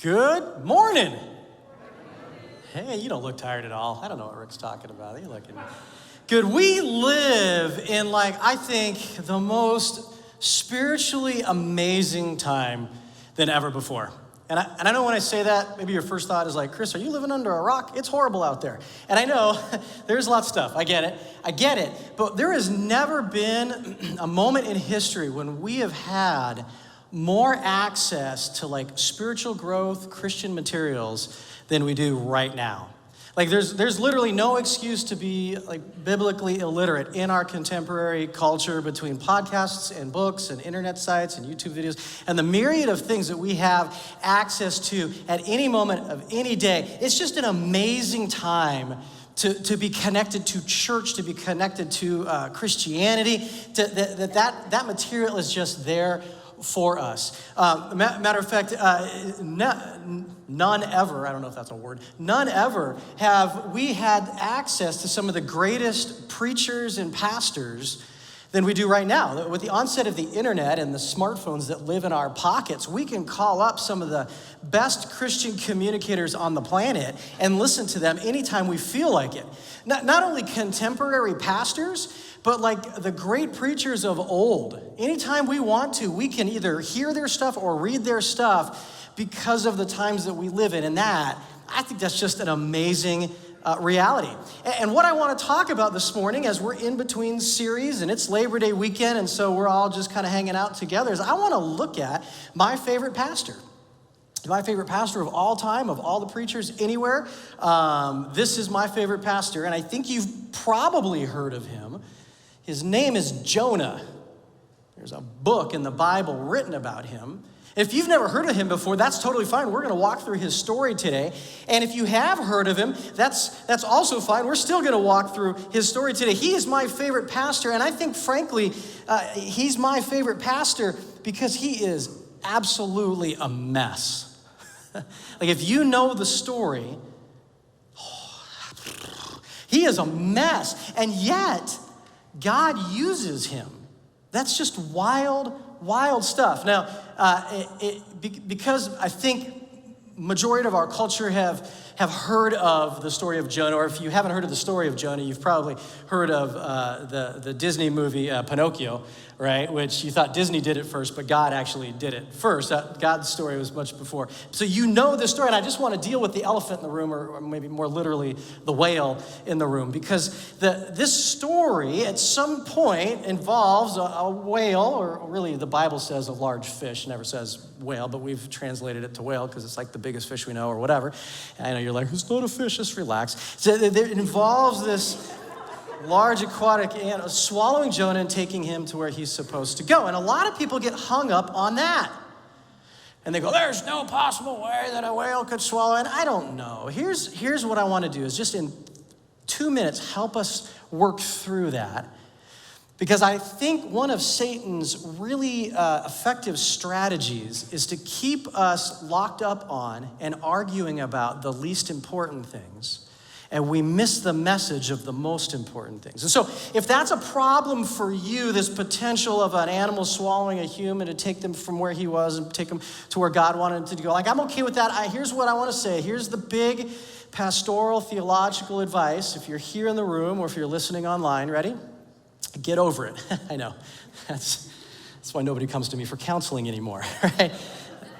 Good morning. Hey, you don't look tired at all. I don't know what Rick's talking about. You're looking good. We live in, I think, the most spiritually amazing time than ever before. And I know when I say that, maybe your first thought is like, Chris, are you living under a rock? It's horrible out there. And I know there's lots of stuff. I get it. But there has never been a moment in history when we have had more access to spiritual growth, Christian materials than we do right now. There's literally no excuse to be biblically illiterate in our contemporary culture between podcasts and books and internet sites and YouTube videos and the myriad of things that we have access to at any moment of any day. It's just an amazing time to be connected to church, to be connected to Christianity, that material is just there for us. Matter of fact, none ever, I don't know if that's a word, none ever have we had access to some of the greatest preachers and pastors than we do right now. With the onset of the internet and the smartphones that live in our pockets, we can call up some of the best Christian communicators on the planet and listen to them anytime we feel like it. Not only contemporary pastors, but the great preachers of old. Anytime we want to, we can either hear their stuff or read their stuff because of the times that we live in. And I think that's just an amazing reality. And what I want to talk about this morning as we're in between series and it's Labor Day weekend and so we're all just kind of hanging out together is I want to look at my favorite pastor. My favorite pastor of all time, of all the preachers anywhere. This is my favorite pastor and I think you've probably heard of him. His name is Jonah. There's a book in the Bible written about him. If you've never heard of him before, that's totally fine. We're going to walk through his story today. And if you have heard of him, that's also fine. We're still going to walk through his story today. He is my favorite pastor, and I think, frankly, he's my favorite pastor because he is absolutely a mess. If you know the story, he is a mess, and yet God uses him. That's just wild stuff. Now, because I think majority of our culture have heard of the story of Jonah, or if you haven't heard of the story of Jonah, you've probably heard of the Disney movie Pinocchio, right? Which you thought Disney did it first, but God actually did it first. God's story was much before. So you know this story, and I just want to deal with the elephant in the room, or maybe more literally, the whale in the room, because this story at some point involves a whale, or really the Bible says a large fish, never says whale, but we've translated it to whale because it's the biggest fish we know or whatever. I know you're like, it's not a fish, just relax. So it involves this large aquatic animal swallowing Jonah and taking him to where he's supposed to go. And a lot of people get hung up on that. And they go, there's no possible way that a whale could swallow. And I don't know. Here's what I want to do is just in 2 minutes help us work through that. Because I think one of Satan's really effective strategies is to keep us locked up on and arguing about the least important things. And we miss the message of the most important things. And so if that's a problem for you, this potential of an animal swallowing a human to take them from where he was and take them to where God wanted them to go, I'm okay with that. Here's what I want to say. Here's the big pastoral theological advice. If you're here in the room or if you're listening online, ready? Get over it. I know. That's why nobody comes to me for counseling anymore, right?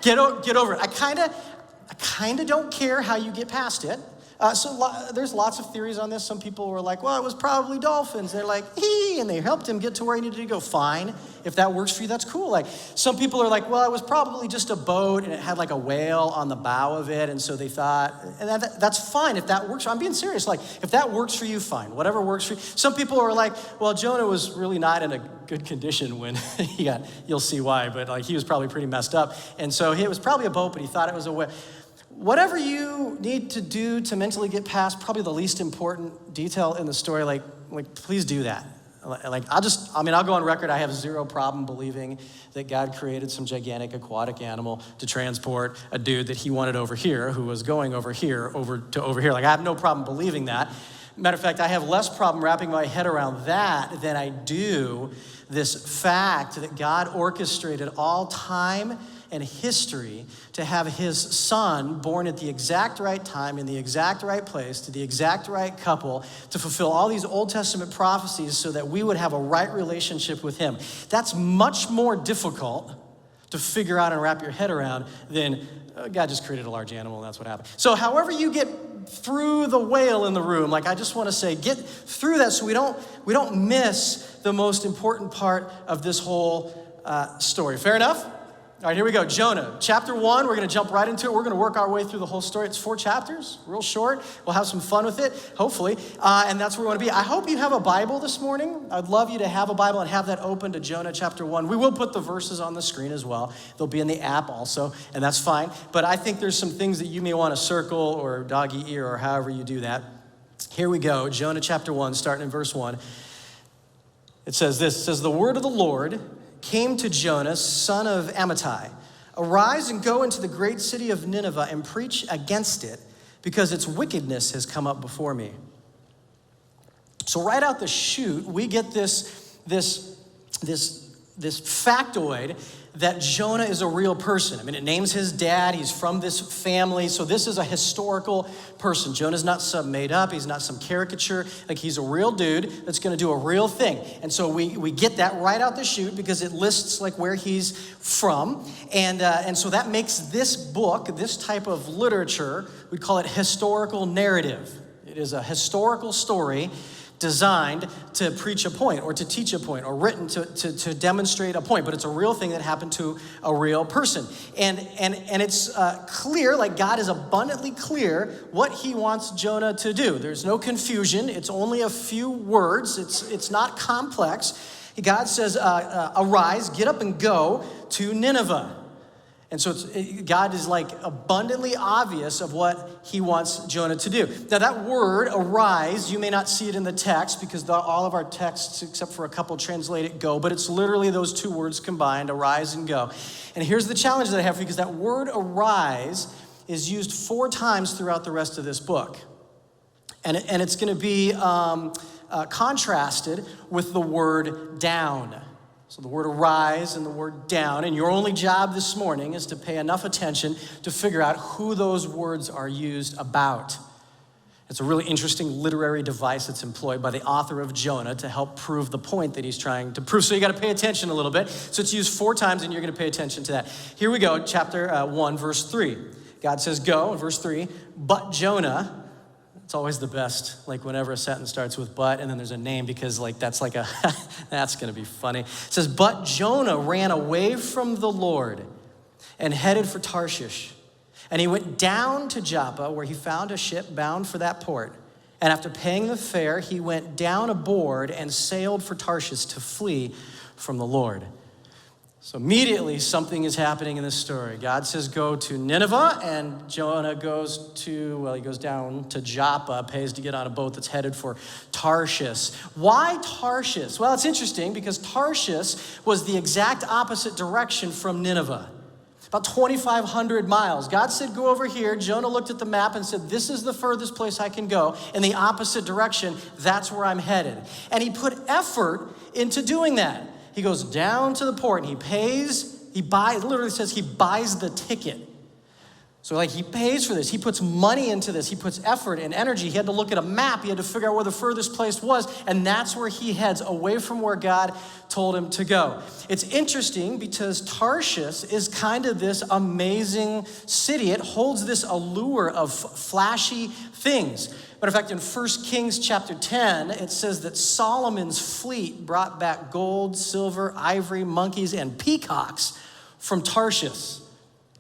Get over it. I kind of don't care how you get past it. There's lots of theories on this. Some people were like, well, it was probably dolphins. They're like, and they helped him get to where he needed to go. Fine. If that works for you, that's cool. Some people are like, well, it was probably just a boat and it had a whale on the bow of it. And so they thought, and that's fine if that works. I'm being serious. If that works for you, fine. Whatever works for you. Some people are like, well, Jonah was really not in a good condition when you'll see why, but he was probably pretty messed up. And so it was probably a boat, but he thought it was a whale. Whatever you need to do to mentally get past probably the least important detail in the story, please do that. I'll go on record. I have zero problem believing that God created some gigantic aquatic animal to transport a dude that he wanted over here, who was going over here, over to over here. I have no problem believing that. Matter of fact, I have less problem wrapping my head around that than I do this fact that God orchestrated all time in history to have his son born at the exact right time, in the exact right place, to the exact right couple, to fulfill all these Old Testament prophecies so that we would have a right relationship with him. That's much more difficult to figure out and wrap your head around than God just created a large animal and that's what happened. So however you get through the whale in the room, like I just want to say, get through that so we don't miss the most important part of this whole story. Fair enough? All right, here we go. Jonah, chapter 1. We're going to jump right into it. We're going to work our way through the whole story. It's 4 chapters, real short. We'll have some fun with it, hopefully. And that's where we want to be. I hope you have a Bible this morning. I'd love you to have a Bible and have that open to Jonah chapter 1. We will put the verses on the screen as well. They'll be in the app also, and that's fine. But I think there's some things that you may want to circle or doggy ear or however you do that. Here we go. Jonah chapter 1, starting in verse 1. It says this. It says, the word of the Lord came to Jonah, son of Amittai. Arise and go into the great city of Nineveh and preach against it, because its wickedness has come up before me. So right out the chute, we get this factoid that Jonah is a real person. I mean, it names his dad. He's from this family. So this is a historical person. Jonah's not some made up. He's not some caricature. Like, he's a real dude that's going to do a real thing. And so we get that right out the chute because it lists like where he's from. And so that makes this book, this type of literature, we call it historical narrative. It is a historical story designed to preach a point or to teach a point or written to demonstrate a point, but it's a real thing that happened to a real person. And it's clear, like God is abundantly clear what he wants Jonah to do. There's no confusion. It's only a few words. It's not complex. God says, arise, get up and go to Nineveh. And so God is like abundantly obvious of what he wants Jonah to do. Now that word, arise, you may not see it in the text because all of our texts, except for a couple, translate it go, but it's literally those 2 words combined, arise and go. And here's the challenge that I have for you, because that word arise is used 4 times throughout the rest of this book. And it's going to be contrasted with the word down. So the word arise and the word down, and your only job this morning is to pay enough attention to figure out who those words are used about. It's a really interesting literary device that's employed by the author of Jonah to help prove the point that he's trying to prove. So you got to pay attention a little bit. So it's used 4 times, and you're going to pay attention to that. Here we go, chapter 1, verse 3. God says, go, in verse 3, but Jonah. It's always the best, like whenever a sentence starts with but, and then there's a name, because like that's like that's going to be funny. It says, but Jonah ran away from the Lord and headed for Tarshish. And he went down to Joppa, where he found a ship bound for that port. And after paying the fare, he went down aboard and sailed for Tarshish to flee from the Lord. So immediately something is happening in this story. God says go to Nineveh, and Jonah goes down to Joppa, pays to get on a boat that's headed for Tarshish. Why Tarshish? Well, it's interesting because Tarshish was the exact opposite direction from Nineveh. About 2,500 miles. God said, go over here. Jonah looked at the map and said, this is the furthest place I can go. In the opposite direction, that's where I'm headed. And he put effort into doing that. He goes down to the port and it literally says he buys the ticket. So like he pays for this, he puts money into this, he puts effort and energy. He had to look at a map, he had to figure out where the furthest place was, and that's where he heads, away from where God told him to go. It's interesting because Tarshish is kind of this amazing city. It holds this allure of flashy things. Matter of fact, in 1 Kings chapter 10, it says that Solomon's fleet brought back gold, silver, ivory, monkeys, and peacocks from Tarshish.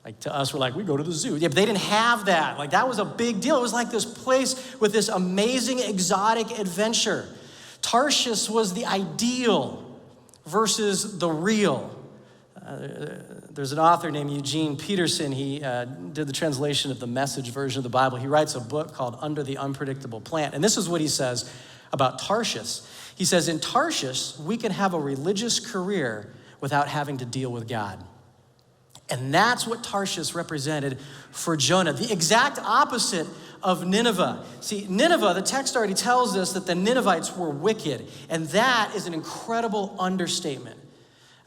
Like to us, we're like, we go to the zoo. Yeah, but they didn't have that. Like that was a big deal. It was like this place with this amazing exotic adventure. Tarshish was the ideal versus the real. There's an author named Eugene Peterson. He did the translation of the Message version of the Bible. He writes a book called Under the Unpredictable Plant. And this is what he says about Tarshish. He says, in Tarshish, we can have a religious career without having to deal with God. And that's what Tarshish represented for Jonah. The exact opposite of Nineveh. See, Nineveh, the text already tells us that the Ninevites were wicked. And that is an incredible understatement.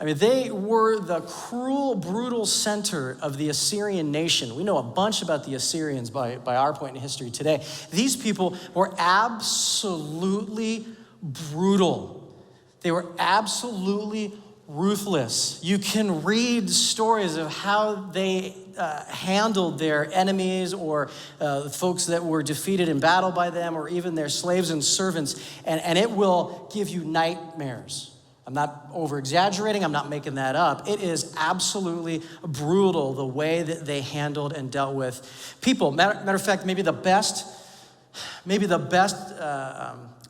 I mean, they were the cruel, brutal center of the Assyrian nation. We know a bunch about the Assyrians by our point in history today. These people were absolutely brutal. They were absolutely ruthless. You can read stories of how they handled their enemies or folks that were defeated in battle by them, or even their slaves and servants, and it will give you nightmares. I'm not over-exaggerating. I'm not making that up. It is absolutely brutal the way that they handled and dealt with people. Matter of fact, maybe the best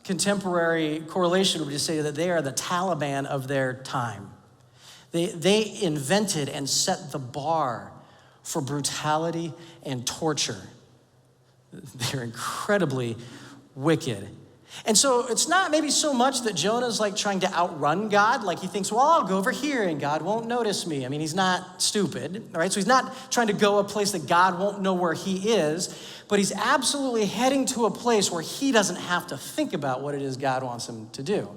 contemporary correlation would be to say that they are the Taliban of their time. They invented and set the bar for brutality and torture. They're incredibly wicked. And so it's not maybe so much that Jonah's like trying to outrun God. Like he thinks, well, I'll go over here and God won't notice me. I mean, he's not stupid, right? So he's not trying to go a place that God won't know where he is, but he's absolutely heading to a place where he doesn't have to think about what it is God wants him to do.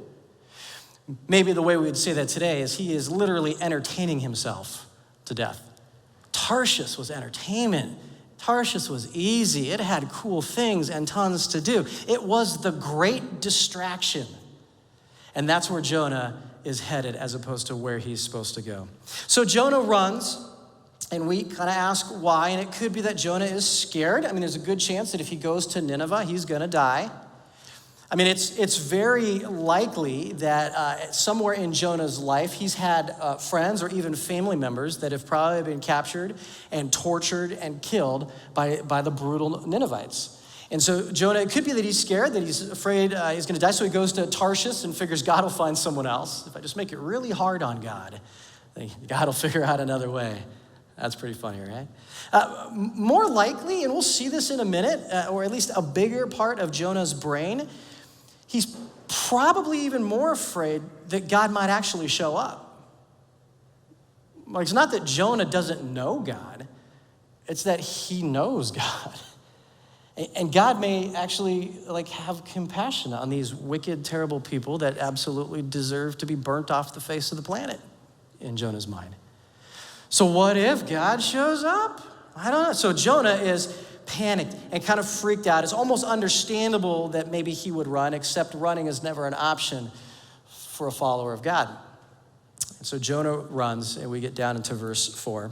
Maybe the way we would say that today is he is literally entertaining himself to death. Tarshish was entertainment. Tarshish was easy. It had cool things and tons to do. It was the great distraction. And that's where Jonah is headed as opposed to where he's supposed to go. So Jonah runs, and we kind of ask why, and it could be that Jonah is scared. I mean, there's a good chance that if he goes to Nineveh, he's going to die. I mean, it's very likely that somewhere in Jonah's life, he's had friends or even family members that have probably been captured and tortured and killed by the brutal Ninevites. And so Jonah, it could be that he's scared, that he's afraid he's going to die, so he goes to Tarshish and figures God will find someone else. If I just make it really hard on God, then God will figure out another way. That's pretty funny, right? More likely, and we'll see this in a minute, or at least a bigger part of Jonah's brain, he's probably even more afraid that God might actually show up. Like, it's not that Jonah doesn't know God. It's that he knows God. And God may actually have compassion on these wicked, terrible people that absolutely deserve to be burnt off the face of the planet in Jonah's mind. So what if God shows up? I don't know. So Jonah is panicked and kind of freaked out. It's almost understandable that maybe he would run, except running is never an option for a follower of God. And so Jonah runs, and we get down into verse 4.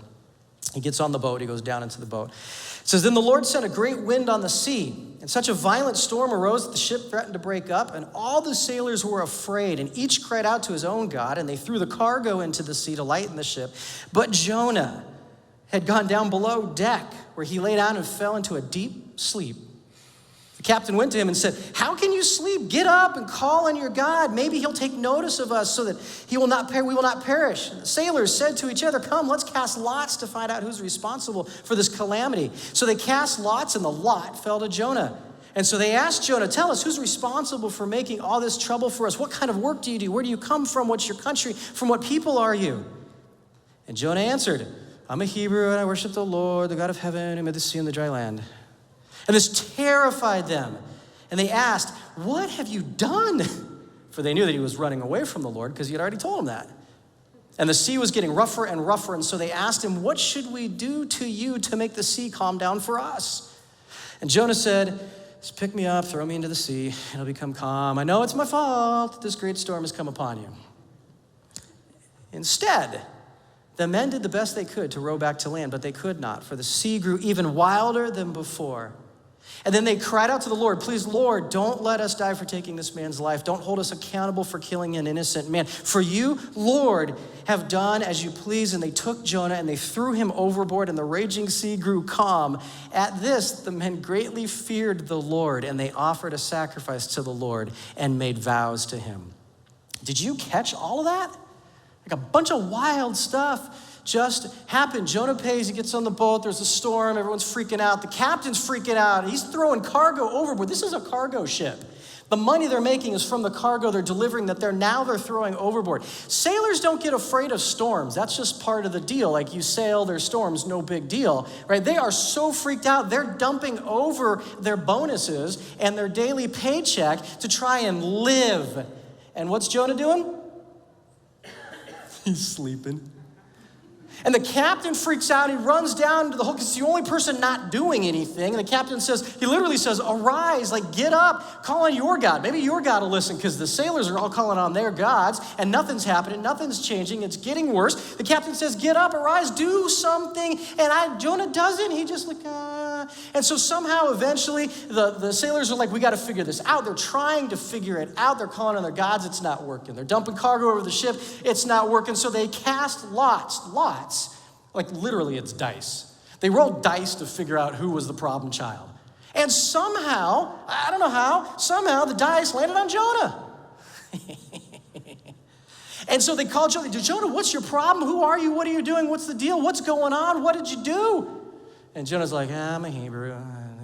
He gets on the boat. He goes down into the boat. It says, then the Lord sent a great wind on the sea, and such a violent storm arose that the ship threatened to break up, and all the sailors were afraid, and each cried out to his own God, and they threw the cargo into the sea to lighten the ship. But Jonah had gone down below deck, where he lay down and fell into a deep sleep. The captain went to him and said, how can you sleep? Get up and call on your God. Maybe he'll take notice of us so that we will not perish. And the sailors said to each other, come, let's cast lots to find out who's responsible for this calamity. So they cast lots, and the lot fell to Jonah. And so they asked Jonah, tell us, who's responsible for making all this trouble for us? What kind of work do you do? Where do you come from? What's your country? From what people are you? And Jonah answered, I'm a Hebrew, and I worship the Lord, the God of heaven, who made the sea and the dry land. And this terrified them. And they asked, what have you done? For they knew that he was running away from the Lord because he had already told them that. And the sea was getting rougher and rougher. And so they asked him, what should we do to you to make the sea calm down for us? And Jonah said, just pick me up, throw me into the sea, and it'll become calm. I know it's my fault that this great storm has come upon you. Instead, the men did the best they could to row back to land, but they could not, for the sea grew even wilder than before. And then they cried out to the Lord, please, Lord, don't let us die for taking this man's life. Don't hold us accountable for killing an innocent man. For you, Lord, have done as you please. And they took Jonah and they threw him overboard, and the raging sea grew calm. At this, the men greatly feared the Lord, and they offered a sacrifice to the Lord and made vows to him. Did you catch all of that? Like a bunch of wild stuff just happened. Jonah pays, he gets on the boat, there's a storm, everyone's freaking out. The captain's freaking out. He's throwing cargo overboard. This is a cargo ship. The money they're making is from the cargo they're delivering that they're throwing overboard. Sailors don't get afraid of storms. That's just part of the deal. Like, you sail, there's storms, no big deal, right? They are so freaked out, they're dumping over their bonuses and their daily paycheck to try and live. And what's Jonah doing? He's sleeping. And the captain freaks out. He runs down to the hulk. It's the only person not doing anything. And the captain he literally says, arise, like get up, call on your God. Maybe your God will listen, because the sailors are all calling on their gods and nothing's happening, nothing's changing, it's getting worse. The captain says, get up, arise, do something. And Jonah doesn't. He just And so somehow eventually the sailors are like, we got to figure this out. They're trying to figure it out. They're calling on their gods. It's not working. They're dumping cargo over the ship. It's not working. So they cast lots. Like literally it's dice. They rolled dice to figure out who was the problem child. And somehow, I don't know how, somehow the dice landed on Jonah. And so they called Jonah. Jonah, what's your problem? Who are you? What are you doing? What's the deal? What's going on? What did you do? And Jonah's like, I'm a Hebrew,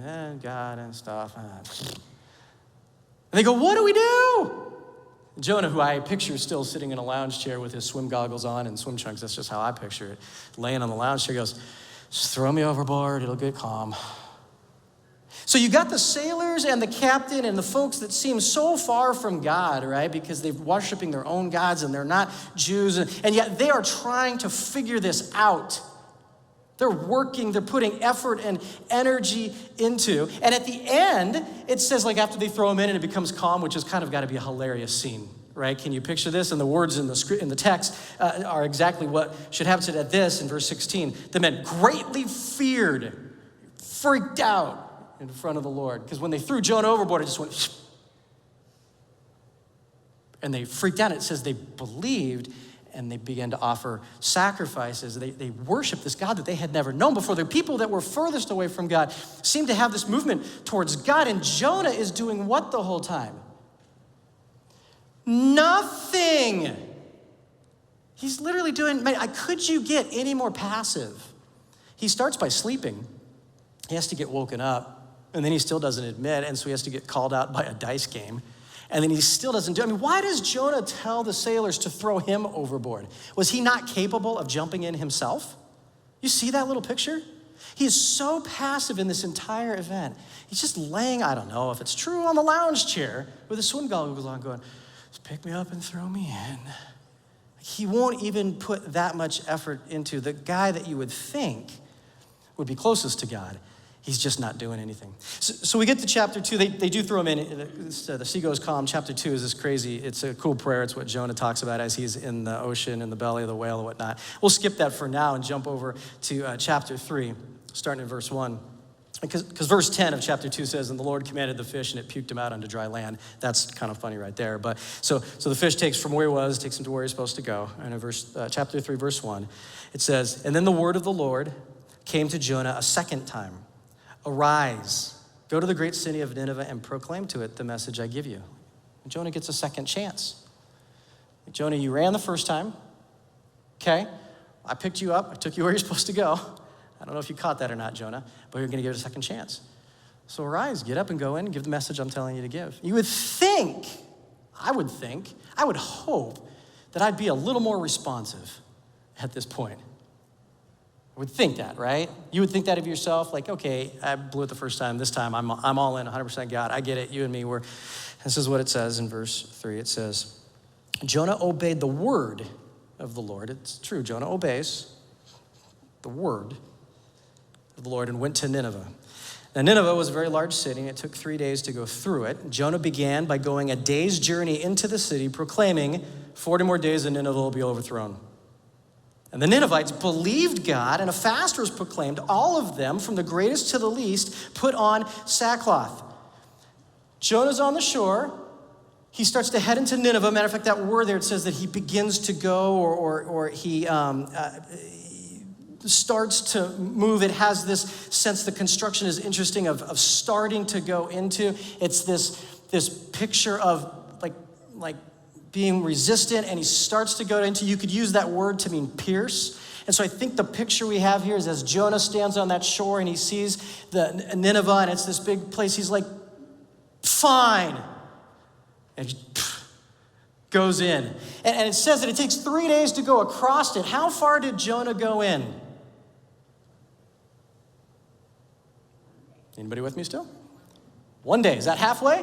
and God and stuff. And they go, what do we do? Jonah, who I picture still sitting in a lounge chair with his swim goggles on and swim trunks, that's just how I picture it, laying on the lounge chair, goes, just throw me overboard, it'll get calm. So you got the sailors and the captain and the folks that seem so far from God, right? Because they're worshiping their own gods and they're not Jews, and yet they are trying to figure this out. They're working, they're putting effort and energy into. And at the end, it says like after they throw him in and it becomes calm, which has kind of got to be a hilarious scene, right? Can you picture this? And the words in the script, in the text are exactly what should happen. So at this, in verse 16, the men greatly feared, freaked out in front of the Lord. Because when they threw Jonah overboard, it just went, and they freaked out. It says they believed, and they began to offer sacrifices. They worshiped this God that they had never known before. The people that were furthest away from God seemed to have this movement towards God. And Jonah is doing what the whole time? Nothing. He's literally doing, could you get any more passive? He starts by sleeping. He has to get woken up, and then he still doesn't admit, and so he has to get called out by a dice game. And then he still doesn't do it. Why does Jonah tell the sailors to throw him overboard? Was he not capable of jumping in himself? You see that little picture? He is so passive in this entire event. He's just laying, I don't know if it's true, on the lounge chair with his swim goggles on going, just pick me up and throw me in. He won't even put that much effort into the guy that you would think would be closest to God. He's just not doing anything. So we get to chapter 2. They do throw him in. The sea goes calm. Chapter 2 is this crazy. It's a cool prayer. It's what Jonah talks about as he's in the ocean, in the belly of the whale and whatnot. We'll skip that for now and jump over to chapter 3, starting in verse 1. Because verse 10 of chapter 2 says, and the Lord commanded the fish, and it puked him out onto dry land. That's kind of funny right there. But so the fish takes from where he was, takes him to where he's supposed to go. And in chapter 3, verse 1, it says, and then the word of the Lord came to Jonah a second time. Arise, go to the great city of Nineveh and proclaim to it the message I give you. And Jonah gets a second chance. Jonah, you ran the first time. Okay, I picked you up. I took you where you're supposed to go. I don't know if you caught that or not, Jonah, but you're going to give it a second chance. So arise, get up and go in and give the message I'm telling you to give. You would think, I would hope that I'd be a little more responsive at this point. I would think that, right? You would think that of yourself, like, okay, I blew it the first time. This time, I'm all in, 100% God. I get it. You and me were. This is what it says in verse 3. It says, Jonah obeyed the word of the Lord. It's true. Jonah obeys the word of the Lord and went to Nineveh. Now, Nineveh was a very large city, and it took 3 days to go through it. Jonah began by going a day's journey into the city, proclaiming, 40 more days and Nineveh will be overthrown. And the Ninevites believed God, and a fast was proclaimed. All of them, from the greatest to the least, put on sackcloth. Jonah's on the shore. He starts to head into Nineveh. Matter of fact, that word there, it says that he begins to go, or he starts to move. It has this sense, the construction is interesting, of starting to go into. It's this picture of like being resistant, and he starts to go into, you could use that word to mean pierce. And so I think the picture we have here is as Jonah stands on that shore and he sees the Nineveh, and it's this big place, he's like, fine. And he goes in. And it says that it takes 3 days to go across it. How far did Jonah go in? Anybody with me still? 1 day. Is that halfway?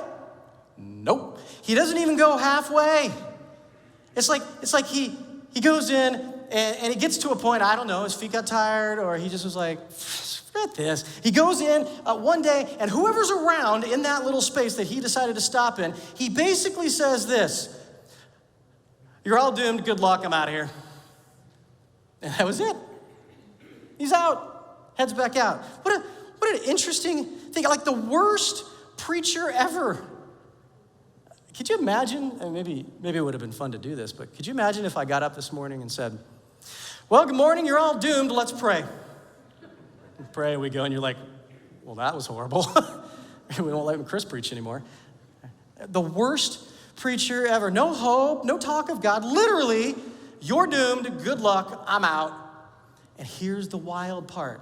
Nope. He doesn't even go halfway. It's like he he goes in and he gets to a point, I don't know, his feet got tired or he just was like, forget this. He goes in one day and whoever's around in that little space that he decided to stop in, he basically says this, "You're all doomed, good luck, I'm out of here." And that was it. He's out, heads back out. What an interesting thing, like the worst preacher ever. Could you imagine, and maybe it would have been fun to do this, but could you imagine if I got up this morning and said, "Well, good morning, you're all doomed, let's pray." We pray, and we go, and you're like, "Well, that was horrible." We won't let Chris preach anymore. The worst preacher ever. No hope, no talk of God. Literally, you're doomed, good luck, I'm out. And here's the wild part.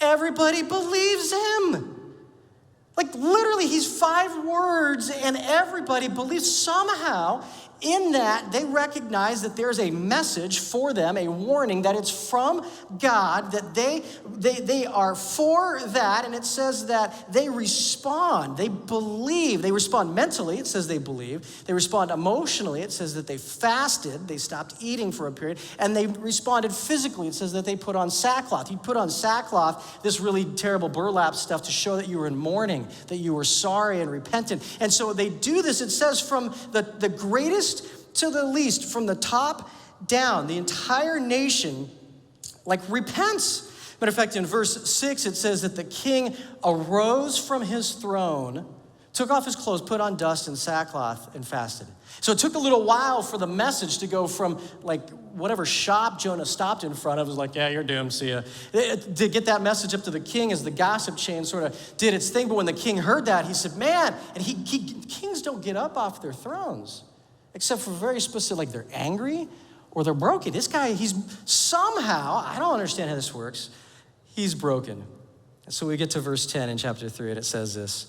Everybody believes him. Like literally, he's 5 words and everybody believes. Somehow in that they recognize that there's a message for them, a warning that it's from God, that they are for that. And it says that they respond, they believe. They respond mentally, it says they believe. They respond emotionally, it says that they fasted, they stopped eating for a period. And they responded physically, it says that they put on sackcloth. You put on sackcloth, this really terrible burlap stuff to show that you were in mourning, that you were sorry and repentant. And so they do this, it says from the greatest to the least, from the top down, the entire nation repents. Matter of fact, in verse 6, it says that the king arose from his throne, took off his clothes, put on dust and sackcloth, and fasted. So it took a little while for the message to go from whatever shop Jonah stopped in front of, was like, "Yeah, you're doomed, see ya." To get that message up to the king as the gossip chain sort of did its thing. But when the king heard that, he said, "Man," and kings don't get up off their thrones, except for very specific, they're angry or they're broken. This guy, he's somehow, I don't understand how this works, he's broken. And so we get to verse 10 in chapter 3, and it says this: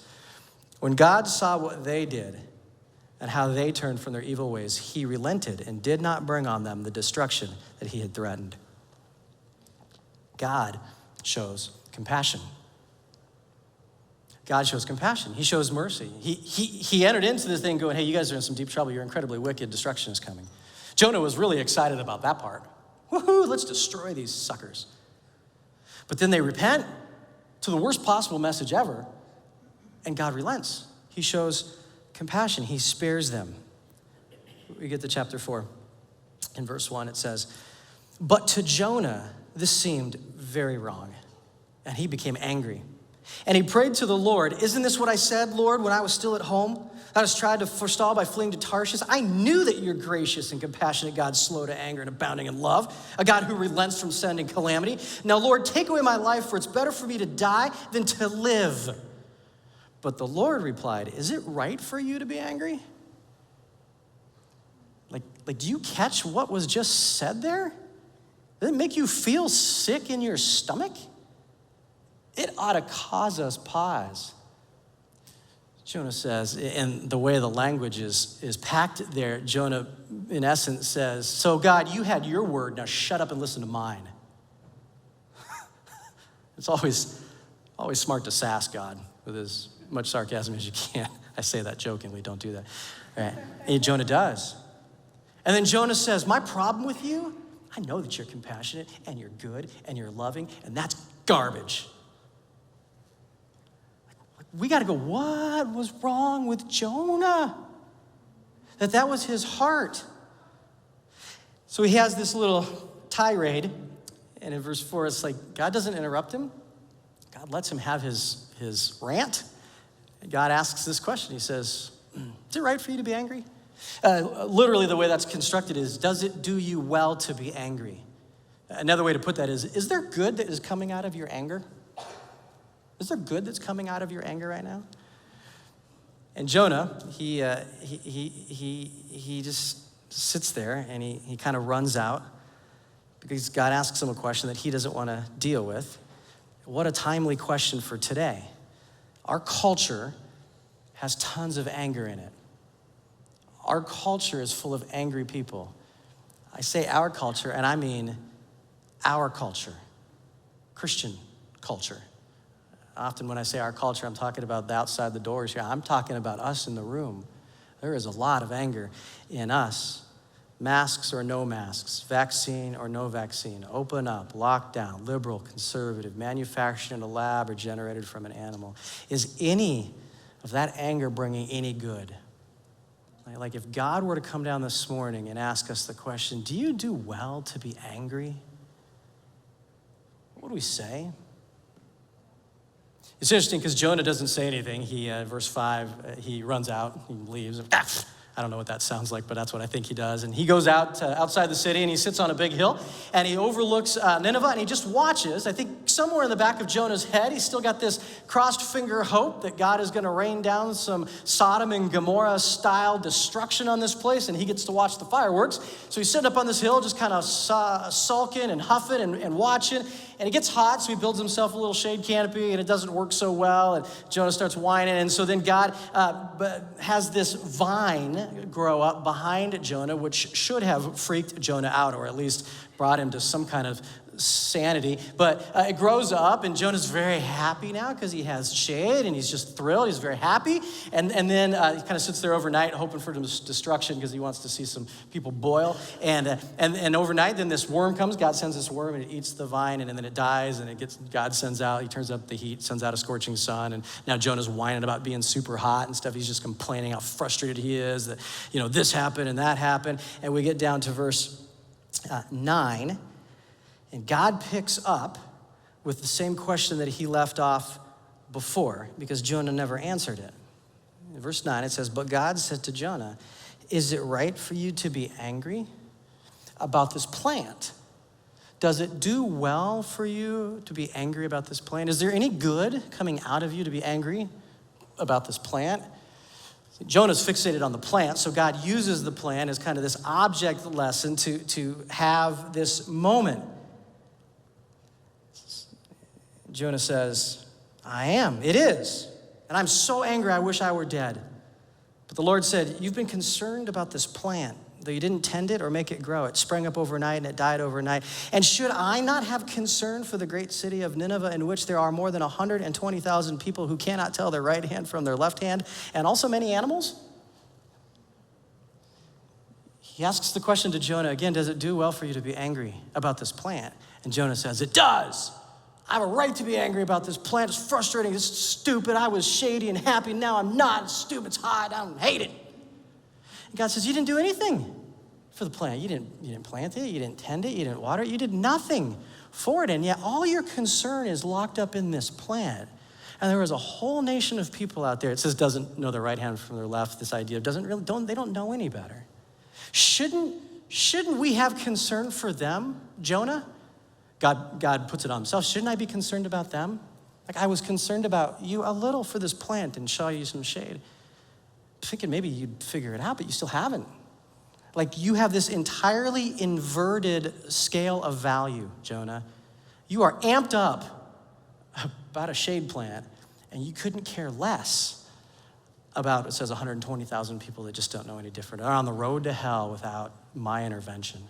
"When God saw what they did and how they turned from their evil ways, he relented and did not bring on them the destruction that he had threatened." God shows compassion. God shows compassion. He shows mercy. He entered into this thing going, "Hey, you guys are in some deep trouble. You're incredibly wicked. Destruction is coming." Jonah was really excited about that part. Woohoo, let's destroy these suckers. But then they repent to the worst possible message ever, and God relents. He shows compassion. He spares them. We get to chapter 4. In verse 1, it says, "But to Jonah, this seemed very wrong, and he became angry. And he prayed to the Lord, 'Isn't this what I said, Lord, when I was still at home? I was tried to forestall by fleeing to Tarshish. I knew that you're gracious and compassionate God, slow to anger and abounding in love, a God who relents from sending calamity. Now, Lord, take away my life, for it's better for me to die than to live.' But the Lord replied, 'Is it right for you to be angry?'" Do you catch what was just said there? Does it make you feel sick in your stomach? It ought to cause us pause. Jonah says, and the way the language is packed there, Jonah, in essence, says, "So God, you had your word, now shut up and listen to mine." It's always smart to sass God with as much sarcasm as you can. I say that jokingly, don't do that. All right. And Jonah does. And then Jonah says, "My problem with you, I know that you're compassionate and you're good and you're loving, and that's garbage." We got to go, what was wrong with Jonah? That was his heart. So he has this little tirade, and in verse 4, it's like God doesn't interrupt him. God lets him have his rant. And God asks this question. He says, "Is it right for you to be angry?" Literally, the way that's constructed is, does it do you well to be angry? Another way to put that is there good that is coming out of your anger? Is there good that's coming out of your anger right now? And Jonah, he just sits there and he kind of runs out because God asks him a question that he doesn't want to deal with. What a timely question for today. Our culture has tons of anger in it. Our culture is full of angry people. I say our culture, and I mean our culture, Christian culture. Often when I say our culture, I'm talking about the outside the doors here. I'm talking about us in the room. There is a lot of anger in us. Masks or no masks, vaccine or no vaccine, open up, lockdown, liberal, conservative, manufactured in a lab or generated from an animal. Is any of that anger bringing any good? Like if God were to come down this morning and ask us the question, do you do well to be angry? What would we say? It's interesting because Jonah doesn't say anything. He, verse 5, he runs out, he leaves. I don't know what that sounds like, but that's what I think he does. And he goes out outside the city and he sits on a big hill and he overlooks Nineveh and he just watches. I think somewhere in the back of Jonah's head, he's still got this crossed finger hope that God is going to rain down some Sodom and Gomorrah style destruction on this place and he gets to watch the fireworks. So he's sitting up on this hill just kind of sulking and huffing and watching. And it gets hot, so he builds himself a little shade canopy, and it doesn't work so well, and Jonah starts whining. And so then God has this vine grow up behind Jonah, which should have freaked Jonah out, or at least brought him to some kind of sanity. But it grows up, and Jonah's very happy now because he has shade, and he's just thrilled. He's very happy. And then he kind of sits there overnight hoping for destruction because he wants to see some people boil. And overnight, then this worm comes. God sends this worm, and it eats the vine, and then it dies, and God sends out, he turns up the heat, sends out a scorching sun, and now Jonah's whining about being super hot and stuff. He's just complaining how frustrated he is that, this happened and that happened. And we get down to verse 9, and God picks up with the same question that he left off before because Jonah never answered it. In verse 9, it says, "But God said to Jonah, is it right for you to be angry about this plant? Does it do well for you to be angry about this plant? Is there any good coming out of you to be angry about this plant?" Jonah's fixated on the plant, so God uses the plant as kind of this object lesson to have this moment. Jonah says, "I am, it is, and I'm so angry I wish I were dead." But the Lord said, "You've been concerned about this plant, though you didn't tend it or make it grow. It sprang up overnight and it died overnight. And should I not have concern for the great city of Nineveh, in which there are more than 120,000 people who cannot tell their right hand from their left hand, and also many animals?" He asks the question to Jonah again, does it do well for you to be angry about this plant? And Jonah says, "It does. I have a right to be angry about this plant. It's frustrating. It's stupid. I was shady and happy. Now I'm not. It's stupid. It's hot. I don't hate it." And God says, "You didn't do anything for the plant. You didn't plant it. You didn't tend it. You didn't water it. You did nothing for it. And yet all your concern is locked up in this plant." And there was a whole nation of people out there. It says doesn't know their right hand from their left. This idea of they don't know any better. Shouldn't we have concern for them, Jonah? God puts it on himself. Shouldn't I be concerned about them? Like I was concerned about you a little for this plant and show you some shade. Thinking maybe you'd figure it out, but you still haven't. Like you have this entirely inverted scale of value, Jonah. You are amped up about a shade plant, and you couldn't care less about, it says 120,000 people that just don't know any different, are on the road to hell without my intervention.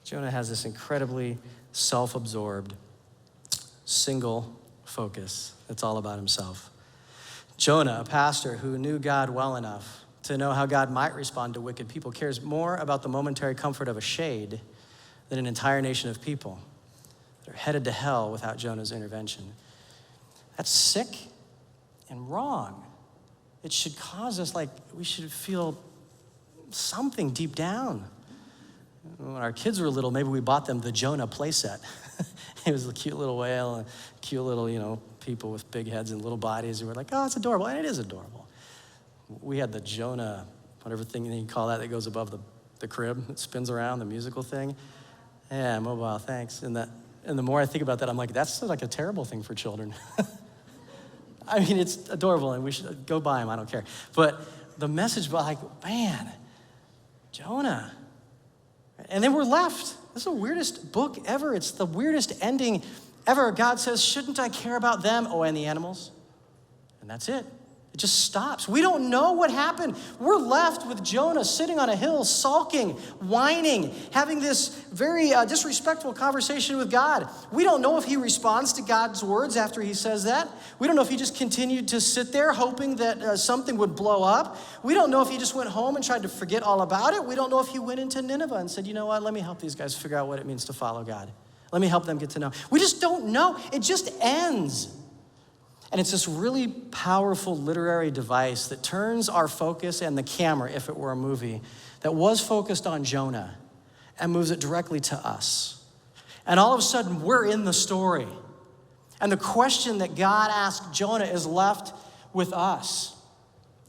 Jonah has this incredibly self-absorbed, single focus. It's all about himself. Jonah, a pastor who knew God well enough to know how God might respond to wicked people, cares more about the momentary comfort of a shade than an entire nation of people that are headed to hell without Jonah's intervention. That's sick and wrong. It should cause us, we should feel something deep down. When our kids were little, maybe we bought them the Jonah playset. It was a cute little whale and cute little, people with big heads and little bodies. We were like, oh, it's adorable. And it is adorable. We had the Jonah, whatever thing you call that goes above the crib. It spins around, the musical thing. Yeah, mobile, thanks. And the more I think about that, I'm like, that's like a terrible thing for children. I mean, it's adorable, and we should go buy them. I don't care. But the message, man, Jonah. And then we're left. This is the weirdest book ever. It's the weirdest ending ever. God says, shouldn't I care about them? Oh, and the animals. And that's it. just stops. We don't know what happened. We're left with Jonah sitting on a hill, sulking, whining, having this very disrespectful conversation with God. We don't know if he responds to God's words after he says that. We don't know if he just continued to sit there hoping that something would blow up. We don't know if he just went home and tried to forget all about it. We don't know if he went into Nineveh and said, you know what, let me help these guys figure out what it means to follow God. Let me help them get to know. We just don't know. It just ends. And it's this really powerful literary device that turns our focus and the camera, if it were a movie, that was focused on Jonah and moves it directly to us. And all of a sudden, we're in the story. And the question that God asked Jonah is left with us.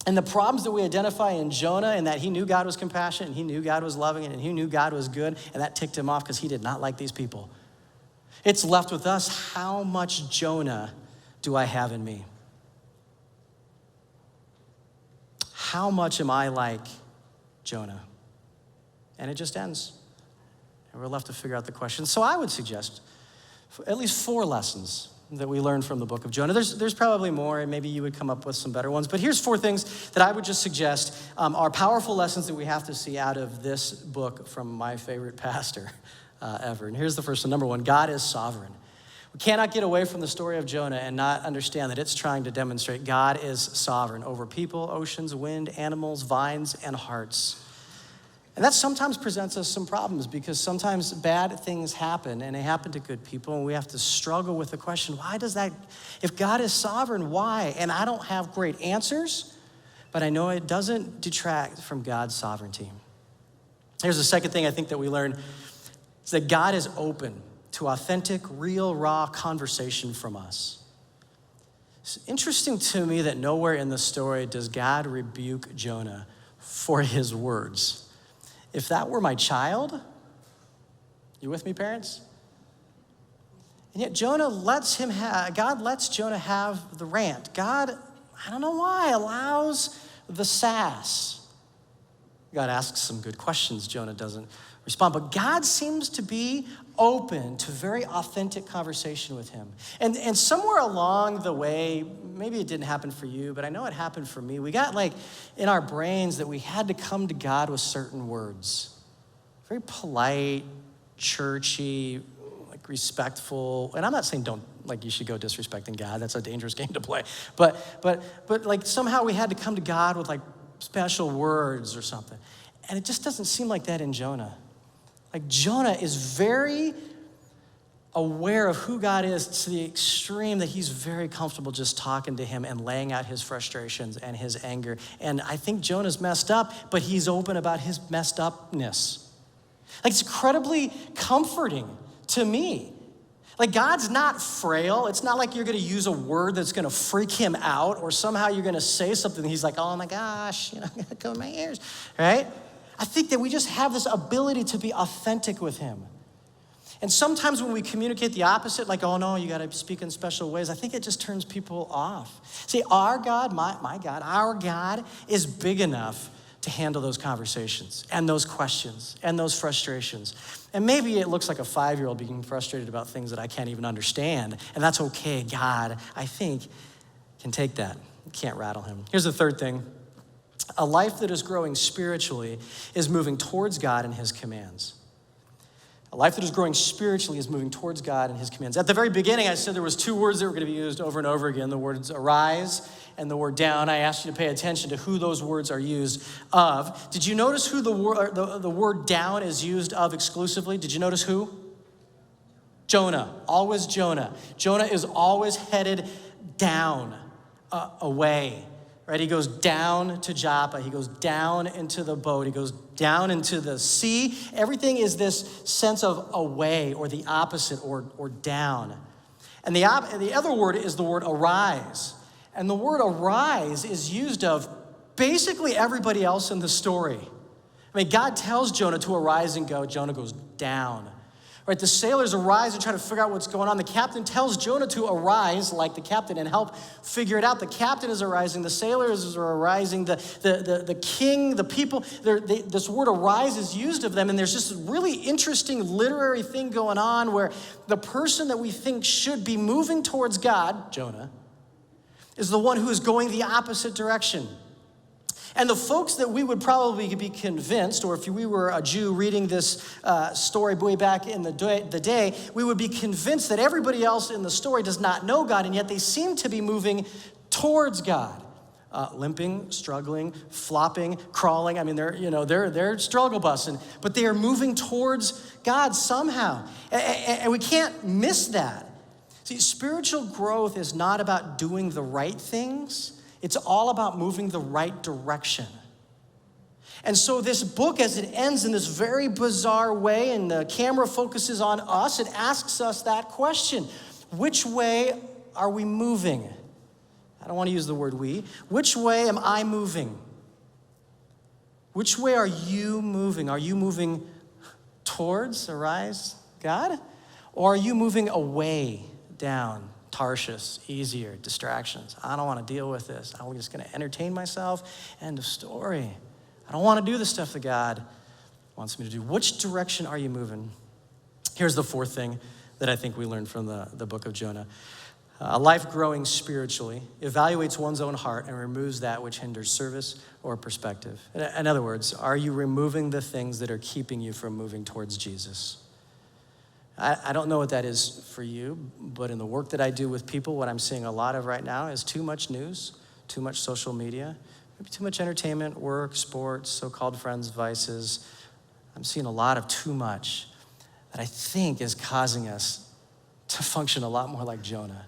And the problems that we identify in Jonah, and that he knew God was compassionate, and he knew God was loving, and he knew God was good, and that ticked him off because he did not like these people. It's left with us. How much Jonah do I have in me? How much am I like Jonah? And it just ends. And we're left to figure out the question. So I would suggest at least 4 lessons that we learn from the book of Jonah. There's probably more, and maybe you would come up with some better ones. But here's 4 things that I would just suggest are powerful lessons that we have to see out of this book from my favorite pastor ever. And here's the first one. Number 1, God is sovereign. We cannot get away from the story of Jonah and not understand that it's trying to demonstrate God is sovereign over people, oceans, wind, animals, vines, and hearts. And that sometimes presents us some problems because sometimes bad things happen, and they happen to good people, and we have to struggle with the question, why does that, if God is sovereign, why? And I don't have great answers, but I know it doesn't detract from God's sovereignty. Here's the second thing I think that we learn, is that God is open to authentic, real, raw conversation from us. It's interesting to me that nowhere in the story does God rebuke Jonah for his words. If that were my child, you with me, parents? And yet God lets Jonah have the rant. God, I don't know why, allows the sass. God asks some good questions, Jonah doesn't respond. But God seems to be open to very authentic conversation with him. And somewhere along the way, maybe it didn't happen for you, but I know it happened for me. We got like in our brains that we had to come to God with certain words. Very polite, churchy, like respectful. And I'm not saying you should go disrespecting God. That's a dangerous game to play. But like somehow we had to come to God with like special words or something. And it just doesn't seem like that in Jonah. Like Jonah is very aware of who God is to the extreme that he's very comfortable just talking to him and laying out his frustrations and his anger. And I think Jonah's messed up, but he's open about his messed upness. Like it's incredibly comforting to me. Like God's not frail. It's not like you're gonna use a word that's gonna freak him out or somehow you're gonna say something he's like, oh my gosh, I'm gonna go in my ears, right? I think that we just have this ability to be authentic with him. And sometimes when we communicate the opposite, like, oh no, you gotta speak in special ways, I think it just turns people off. See, our God, my God, our God is big enough to handle those conversations and those questions and those frustrations. And maybe it looks like a 5-year-old being frustrated about things that I can't even understand, and that's okay. God, I think, can take that. You can't rattle him. Here's the third thing. A life that is growing spiritually is moving towards God and his commands. A life that is growing spiritually is moving towards God and his commands. At the very beginning, I said there was 2 words that were going to be used over and over again, the words arise and the word down. I asked you to pay attention to who those words are used of. Did you notice who the word down is used of exclusively? Did you notice who? Jonah, always Jonah. Jonah is always headed down, away. Right, he goes down to Joppa. He goes down into the boat. He goes down into the sea. Everything is this sense of away or the opposite or down. And the other word is the word arise. And the word arise is used of basically everybody else in the story. I mean, God tells Jonah to arise and go. Jonah goes down. Right, the sailors arise and try to figure out what's going on. The captain tells Jonah to arise like the captain and help figure it out. The captain is arising. The sailors are arising. The king, the people, this word arise is used of them. And there's just a really interesting literary thing going on where the person that we think should be moving towards God, Jonah, is the one who is going the opposite direction. And the folks that we would probably be convinced, or if we were a Jew reading this story way back in the day, we would be convinced that everybody else in the story does not know God, and yet they seem to be moving towards God. Limping, struggling, flopping, crawling. I mean, they're struggle busting, but they are moving towards God somehow. And we can't miss that. See, spiritual growth is not about doing the right things. It's all about moving the right direction. And so this book, as it ends in this very bizarre way, and the camera focuses on us, it asks us that question. Which way are we moving? I don't want to use the word we. Which way am I moving? Which way are you moving? Are you moving towards, arise, God? Or are you moving away, down, Tarshish, easier, distractions? I don't want to deal with this. I'm just going to entertain myself. End of story. I don't want to do the stuff that God wants me to do. Which direction are you moving? Here's the fourth thing that I think we learned from the book of Jonah. A life growing spiritually evaluates one's own heart and removes that which hinders service or perspective. In other words, are you removing the things that are keeping you from moving towards Jesus? I don't know what that is for you, but in the work that I do with people, what I'm seeing a lot of right now is too much news, too much social media, maybe too much entertainment, work, sports, so-called friends, vices. I'm seeing a lot of too much that I think is causing us to function a lot more like Jonah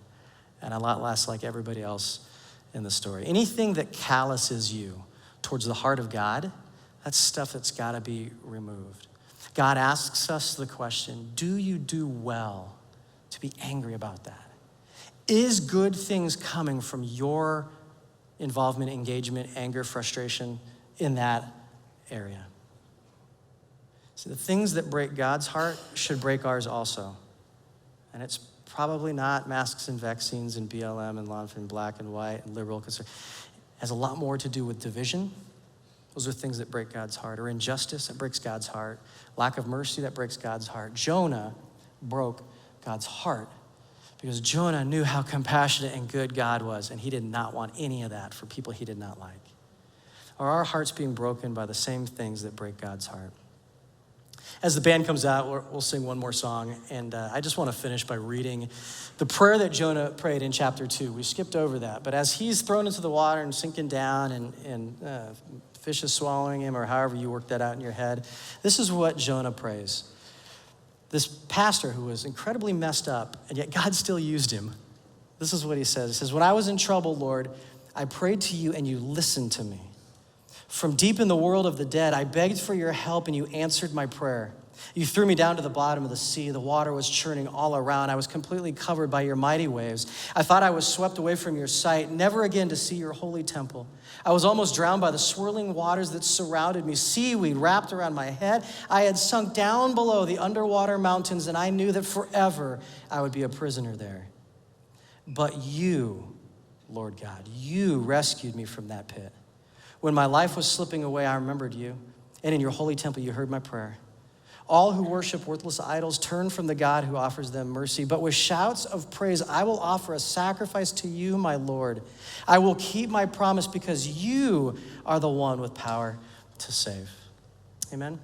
and a lot less like everybody else in the story. Anything that calluses you towards the heart of God, that's stuff that's got to be removed. God asks us the question, do you do well to be angry about that? Is good things coming from your involvement, engagement, anger, frustration in that area? So the things that break God's heart should break ours also. And it's probably not masks and vaccines and BLM and law and black and white and liberal concern. It has a lot more to do with division. Those are things that break God's heart. Or injustice, that breaks God's heart. Lack of mercy, that breaks God's heart. Jonah broke God's heart because Jonah knew how compassionate and good God was, and he did not want any of that for people he did not like. Are our hearts being broken by the same things that break God's heart? As the band comes out, we'll sing one more song, and I just want to finish by reading the prayer that Jonah prayed in chapter 2. We skipped over that, but as he's thrown into the water and sinking down and fish is swallowing him, or however you work that out in your head, this is what Jonah prays. This pastor who was incredibly messed up, and yet God still used him. This is what he says. He says, when I was in trouble, Lord, I prayed to you and you listened to me. From deep in the world of the dead, I begged for your help and you answered my prayer. You threw me down to the bottom of the sea. The water was churning all around. I was completely covered by your mighty waves. I thought I was swept away from your sight, never again to see your holy temple. I was almost drowned by the swirling waters that surrounded me. Seaweed wrapped around my head. I had sunk down below the underwater mountains, and I knew that forever I would be a prisoner there. But you, Lord God, you rescued me from that pit. When my life was slipping away, I remembered you, and in your holy temple you heard my prayer. All who worship worthless idols turn from the God who offers them mercy. But with shouts of praise, I will offer a sacrifice to you, my Lord. I will keep my promise because you are the one with power to save. Amen.